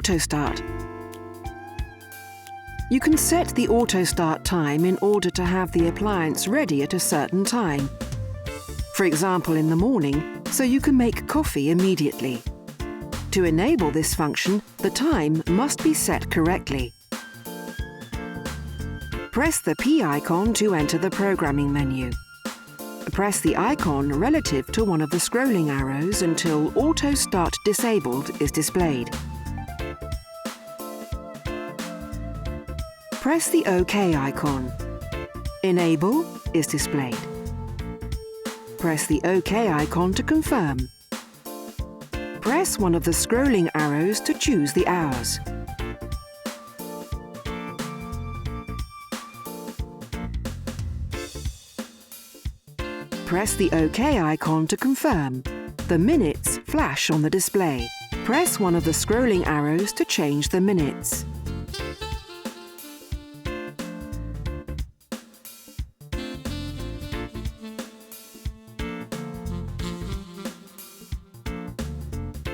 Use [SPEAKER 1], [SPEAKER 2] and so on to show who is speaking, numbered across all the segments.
[SPEAKER 1] auto start. You can set the auto start time in order to have the appliance ready at a certain time. For example, in the morning, so you can make coffee immediately. To enable this function, the time must be set correctly. Press the P icon to enter the programming menu. Press the icon relative to one of the scrolling arrows until Auto Start Disabled is displayed. Press the OK icon. Enable is displayed. Press the OK icon to confirm. Press one of the scrolling arrows to choose the hours. Press the OK icon to confirm. The minutes flash on the display. Press one of the scrolling arrows to change the minutes.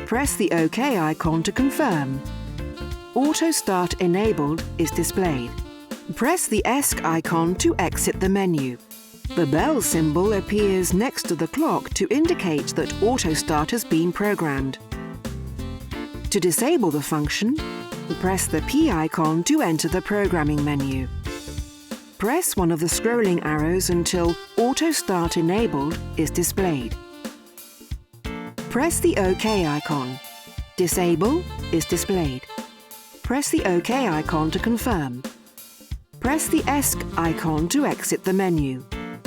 [SPEAKER 1] Press the OK icon to confirm. Auto Start Enabled is displayed. Press the ESC icon to exit the menu. The bell symbol appears next to the clock to indicate that Auto Start has been programmed. To disable the function, press the P icon to enter the programming menu. Press one of the scrolling arrows until Auto Start Enabled is displayed. Press the OK icon. Disable is displayed. Press the OK icon to confirm. Press the ESC icon to exit the menu.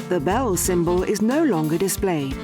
[SPEAKER 1] The bell symbol is no longer displayed.